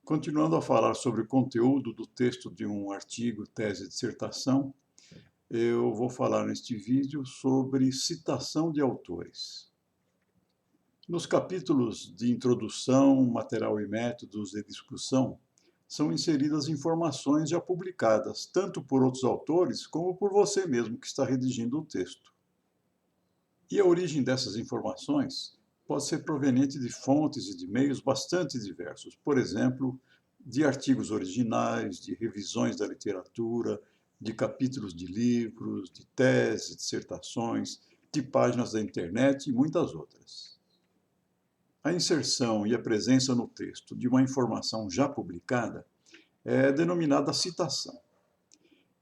Continuando a falar sobre o conteúdo do texto de um artigo, tese, dissertação, eu vou falar neste vídeo sobre citação de autores. Nos capítulos de introdução, material e métodos de discussão, são inseridas informações já publicadas, tanto por outros autores como por você mesmo que está redigindo o texto. E a origem dessas informações pode ser proveniente de fontes e de meios bastante diversos. Por exemplo, de artigos originais, de revisões da literatura, de capítulos de livros, de teses, dissertações, de páginas da internet e muitas outras. A inserção e a presença no texto de uma informação já publicada é denominada citação.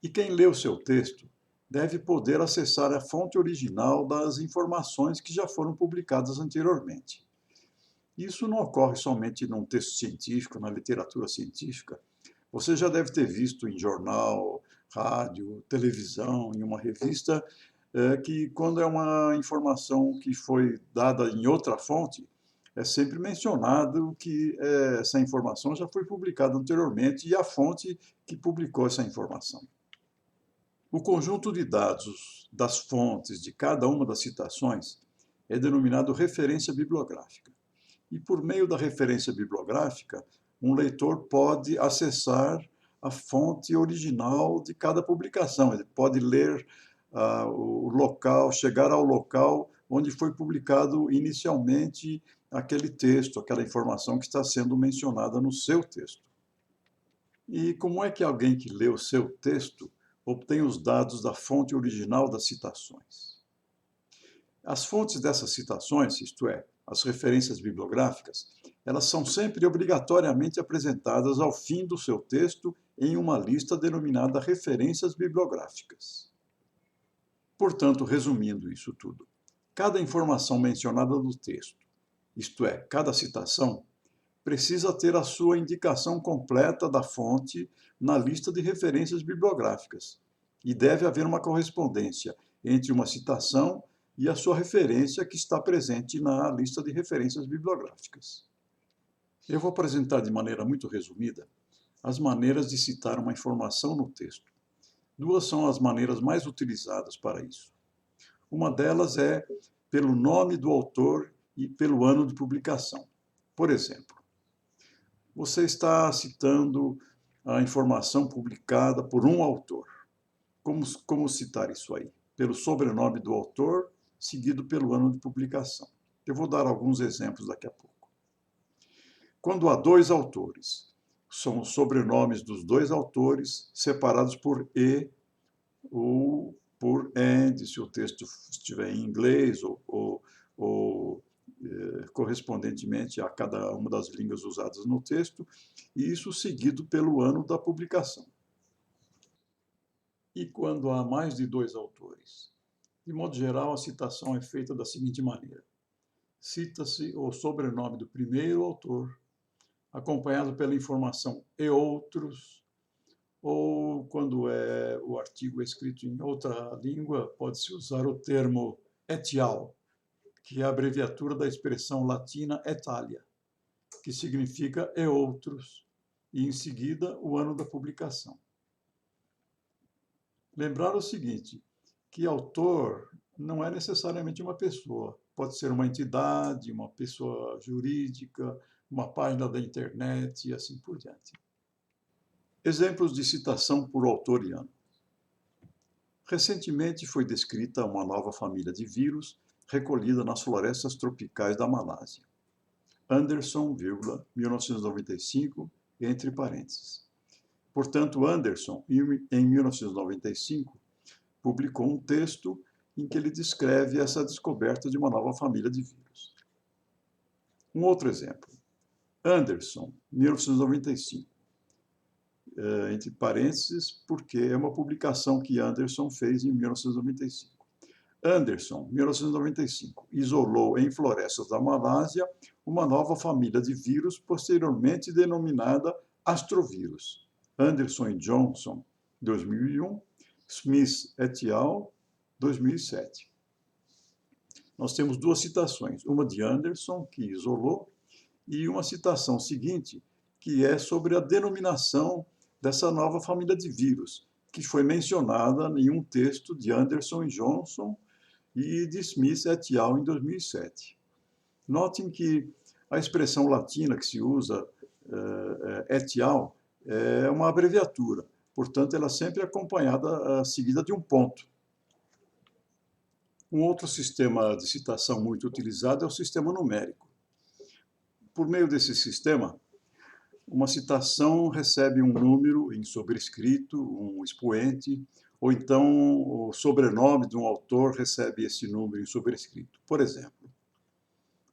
E quem lê o seu texto deve poder acessar a fonte original das informações que já foram publicadas anteriormente. Isso não ocorre somente num texto científico, na literatura científica. Você já deve ter visto em jornal, rádio, televisão, em uma revista, que quando é uma informação que foi dada em outra fonte, é sempre mencionado que essa informação já foi publicada anteriormente e a fonte que publicou essa informação. O conjunto de dados das fontes de cada uma das citações é denominado referência bibliográfica. E por meio da referência bibliográfica, um leitor pode acessar a fonte original de cada publicação. Ele pode ler o local, chegar ao local onde foi publicado inicialmente aquele texto, aquela informação que está sendo mencionada no seu texto. E como é que alguém que lê o seu texto obtém os dados da fonte original das citações? As fontes dessas citações, isto é, as referências bibliográficas, elas são sempre obrigatoriamente apresentadas ao fim do seu texto em uma lista denominada referências bibliográficas. Portanto, resumindo isso tudo, cada informação mencionada no texto, isto é, cada citação, precisa ter a sua indicação completa da fonte na lista de referências bibliográficas. E deve haver uma correspondência entre uma citação e a sua referência que está presente na lista de referências bibliográficas. Eu vou apresentar de maneira muito resumida as maneiras de citar uma informação no texto. Duas são as maneiras mais utilizadas para isso. Uma delas é pelo nome do autor e pelo ano de publicação. Por exemplo, você está citando a informação publicada por um autor. Como citar isso aí? Pelo sobrenome do autor, seguido pelo ano de publicação. Eu vou dar alguns exemplos daqui a pouco. Quando há dois autores, são os sobrenomes dos dois autores separados por E ou por AND, se o texto estiver em inglês ou correspondentemente a cada uma das línguas usadas no texto, e isso seguido pelo ano da publicação. E quando há mais de dois autores? De modo geral, a citação é feita da seguinte maneira. Cita-se o sobrenome do primeiro autor, acompanhado pela informação "e outros", ou quando o artigo é escrito em outra língua, pode-se usar o termo et al., que é a abreviatura da expressão latina etalia, que significa "e outros", e em seguida o ano da publicação. Lembrar o seguinte, que autor não é necessariamente uma pessoa, pode ser uma entidade, uma pessoa jurídica, uma página da internet e assim por diante. Exemplos de citação por autor e ano. Recentemente foi descrita uma nova família de vírus recolhida nas florestas tropicais da Malásia. Anderson, 1995, entre parênteses. Portanto, Anderson, em 1995, publicou um texto em que ele descreve essa descoberta de uma nova família de vírus. Um outro exemplo. Anderson, 1995. Entre parênteses, porque é uma publicação que Anderson fez em 1995. Anderson, 1995, isolou em florestas da Malásia uma nova família de vírus, posteriormente denominada astrovírus. Anderson e Johnson, 2001, Smith et al., 2007. Nós temos duas citações, uma de Anderson, que isolou, e uma citação seguinte, que é sobre a denominação dessa nova família de vírus, que foi mencionada em um texto de Anderson e Johnson e de Smith et al. Em 2007. Notem que a expressão latina que se usa, et al., é uma abreviatura, portanto, ela sempre é acompanhada, seguida de um ponto. Um outro sistema de citação muito utilizado é o sistema numérico. Por meio desse sistema, uma citação recebe um número em sobrescrito, um expoente, ou então o sobrenome de um autor recebe esse número em sobrescrito. Por exemplo,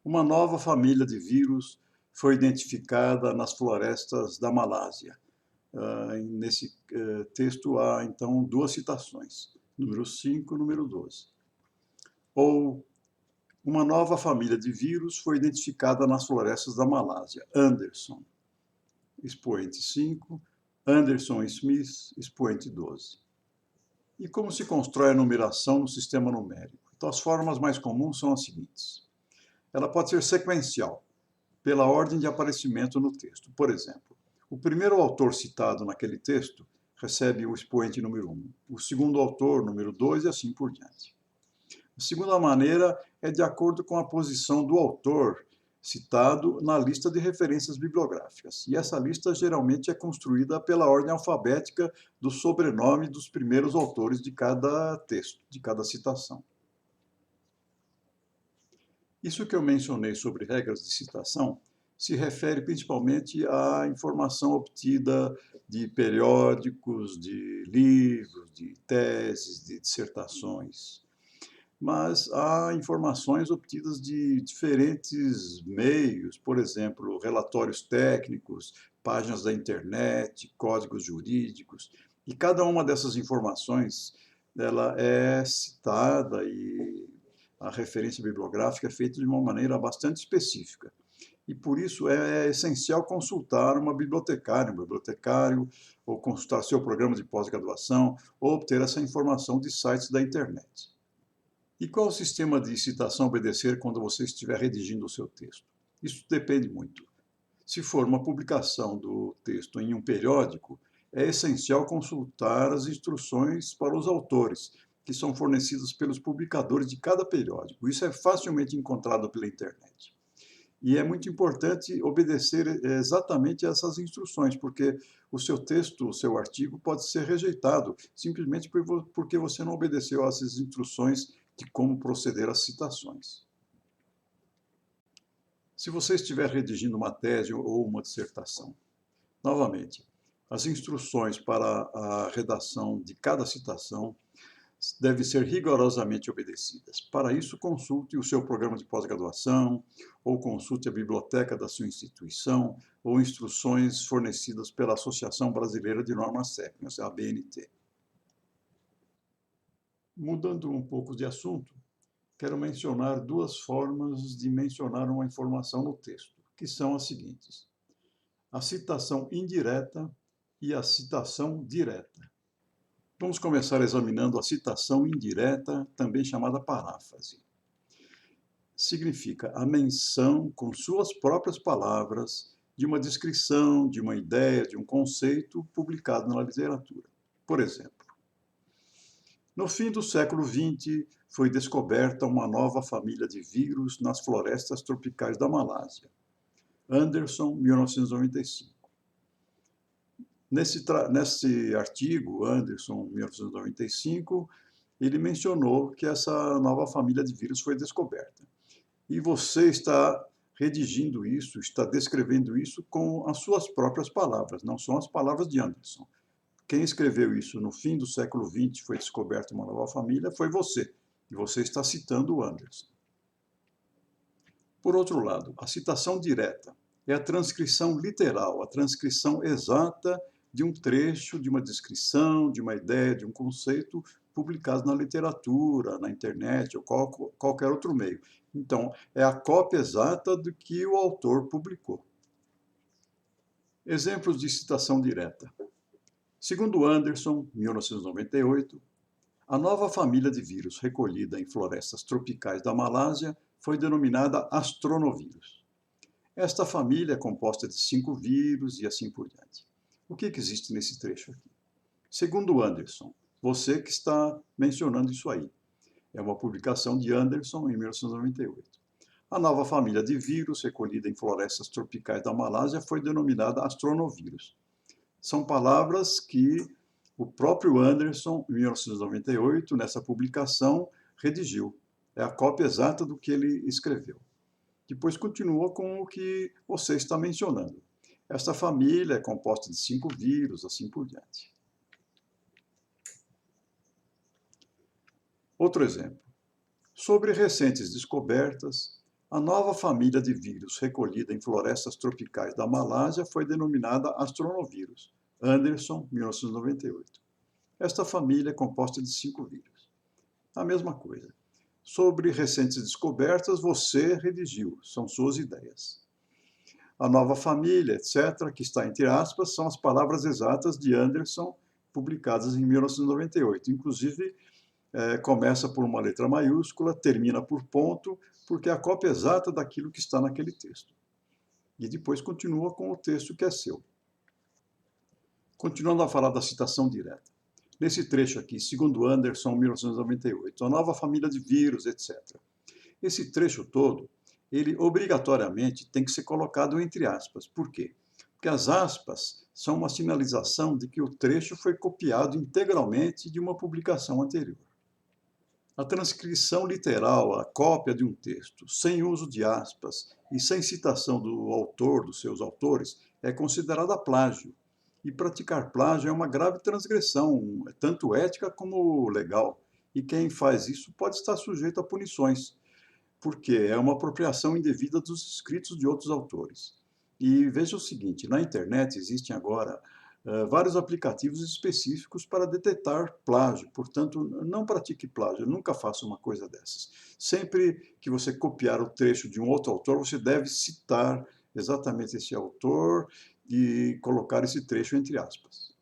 uma nova família de vírus foi identificada nas florestas da Malásia. Nesse texto há, então, duas citações, número 5 e número 12. Ou, uma nova família de vírus foi identificada nas florestas da Malásia. Anderson, expoente 5, Anderson e Smith, expoente 12. E como se constrói a numeração no sistema numérico? Então, as formas mais comuns são as seguintes. Ela pode ser sequencial, pela ordem de aparecimento no texto. Por exemplo, o primeiro autor citado naquele texto recebe o expoente número 1, o segundo autor, número 2, e assim por diante. A segunda maneira é de acordo com a posição do autor citado na lista de referências bibliográficas. E essa lista geralmente é construída pela ordem alfabética do sobrenome dos primeiros autores de cada texto, de cada citação. Isso que eu mencionei sobre regras de citação se refere principalmente à informação obtida de periódicos, de livros, de teses, de dissertações. Mas há informações obtidas de diferentes meios, por exemplo, relatórios técnicos, páginas da internet, códigos jurídicos, e cada uma dessas informações ela é citada e a referência bibliográfica é feita de uma maneira bastante específica. E por isso é essencial consultar uma bibliotecária, um bibliotecário, ou consultar seu programa de pós-graduação, ou obter essa informação de sites da internet. E qual o sistema de citação obedecer quando você estiver redigindo o seu texto? Isso depende muito. Se for uma publicação do texto em um periódico, é essencial consultar as instruções para os autores, que são fornecidas pelos publicadores de cada periódico. Isso é facilmente encontrado pela internet. E é muito importante obedecer exatamente a essas instruções, porque o seu texto, o seu artigo pode ser rejeitado, simplesmente porque você não obedeceu a essas instruções de como proceder às citações. Se você estiver redigindo uma tese ou uma dissertação, novamente, as instruções para a redação de cada citação devem ser rigorosamente obedecidas. Para isso, consulte o seu programa de pós-graduação, ou consulte a biblioteca da sua instituição, ou instruções fornecidas pela Associação Brasileira de Normas Técnicas, a ABNT. Mudando um pouco de assunto, quero mencionar duas formas de mencionar uma informação no texto, que são as seguintes: a citação indireta e a citação direta. Vamos começar examinando a citação indireta, também chamada paráfrase. Significa a menção com suas próprias palavras de uma descrição, de uma ideia, de um conceito publicado na literatura. Por exemplo, no fim do século XX, foi descoberta uma nova família de vírus nas florestas tropicais da Malásia. Anderson, 1995. Nesse artigo, Anderson, 1995, ele mencionou que essa nova família de vírus foi descoberta. E você está redigindo isso, está descrevendo isso com as suas próprias palavras, não são as palavras de Anderson. Quem escreveu isso no fim do século XX, foi descoberta uma nova família, foi você. E você está citando o Anderson. Por outro lado, a citação direta é a transcrição literal, a transcrição exata de um trecho, de uma descrição, de uma ideia, de um conceito publicado na literatura, na internet ou qualquer outro meio. Então, é a cópia exata do que o autor publicou. Exemplos de citação direta. Segundo Anderson, 1998, a nova família de vírus recolhida em florestas tropicais da Malásia foi denominada astronovírus. Esta família é composta de 5 vírus e assim por diante. O que existe nesse trecho aqui? Segundo Anderson, você que está mencionando isso aí, é uma publicação de Anderson em 1998. A nova família de vírus recolhida em florestas tropicais da Malásia foi denominada astronovírus. São palavras que o próprio Anderson, em 1998, nessa publicação, redigiu. É a cópia exata do que ele escreveu. Depois continua com o que você está mencionando. Esta família é composta de 5 vírus, assim por diante. Outro exemplo. Sobre recentes descobertas, a nova família de vírus recolhida em florestas tropicais da Malásia foi denominada astronovírus. Anderson, 1998. Esta família é composta de 5 vírus. A mesma coisa. Sobre recentes descobertas, você redigiu, são suas ideias. A nova família, etc., que está entre aspas, são as palavras exatas de Anderson, publicadas em 1998. Inclusive, começa por uma letra maiúscula, termina por ponto, porque é a cópia exata daquilo que está naquele texto. E depois continua com o texto que é seu. Continuando a falar da citação direta. Nesse trecho aqui, segundo Anderson, 1998, a nova família de vírus, etc. Esse trecho todo, ele obrigatoriamente tem que ser colocado entre aspas. Por quê? Porque as aspas são uma sinalização de que o trecho foi copiado integralmente de uma publicação anterior. A transcrição literal, a cópia de um texto, sem uso de aspas e sem citação do autor, dos seus autores, é considerada plágio. E praticar plágio é uma grave transgressão, tanto ética como legal. E quem faz isso pode estar sujeito a punições, porque é uma apropriação indevida dos escritos de outros autores. E veja o seguinte, na internet existem agora vários aplicativos específicos para detectar plágio, portanto, não pratique plágio, nunca faça uma coisa dessas. Sempre que você copiar o trecho de um outro autor, você deve citar exatamente esse autor e colocar esse trecho entre aspas.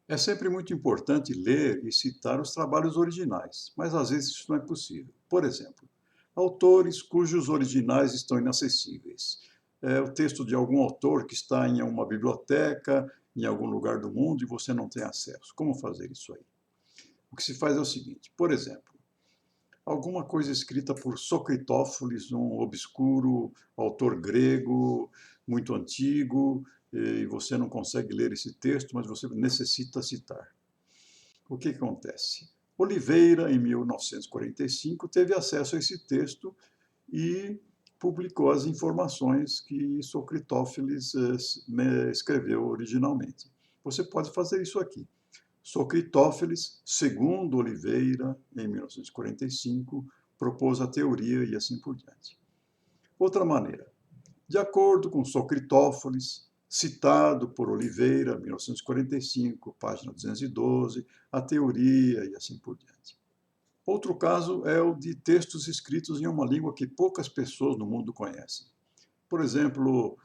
É sempre muito importante ler e citar os trabalhos originais, mas às vezes isso não é possível. Por exemplo, autores cujos originais estão inacessíveis. O texto de algum autor que está em uma biblioteca, em algum lugar do mundo, e você não tem acesso. Como fazer isso aí? O que se faz é o seguinte, por exemplo, alguma coisa escrita por Socratófilos, um obscuro autor grego, muito antigo, e você não consegue ler esse texto, mas você necessita citar. O que acontece? Oliveira, em 1945, teve acesso a esse texto e publicou as informações que Socratófilos escreveu originalmente. Você pode fazer isso aqui. Socratófilos, segundo Oliveira, em 1945, propôs a teoria e assim por diante. Outra maneira. De acordo com Socratófilos, citado por Oliveira, 1945, página 212, a teoria e assim por diante. Outro caso é o de textos escritos em uma língua que poucas pessoas no mundo conhecem. Por exemplo,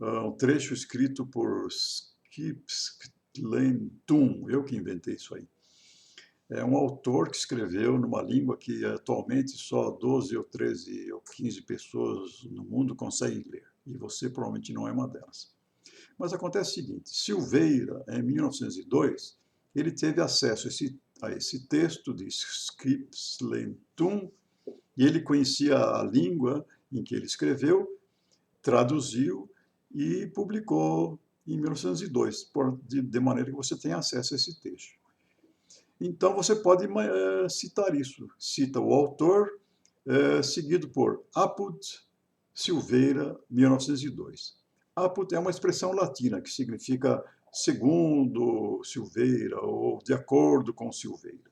um trecho escrito por Skipslen Tum, eu que inventei isso aí. É um autor que escreveu numa língua que atualmente só 12 ou 13 ou 15 pessoas no mundo conseguem ler, e você provavelmente não é uma delas. Mas acontece o seguinte, Silveira, em 1902, ele teve acesso a esse texto de Skipslen Tum, e ele conhecia a língua em que ele escreveu, traduziu e publicou em 1902, de maneira que você tenha acesso a esse texto. Então, você pode citar isso. Cita o autor, seguido por Apud Silveira, 1902. Apud é uma expressão latina que significa segundo Silveira ou de acordo com Silveira.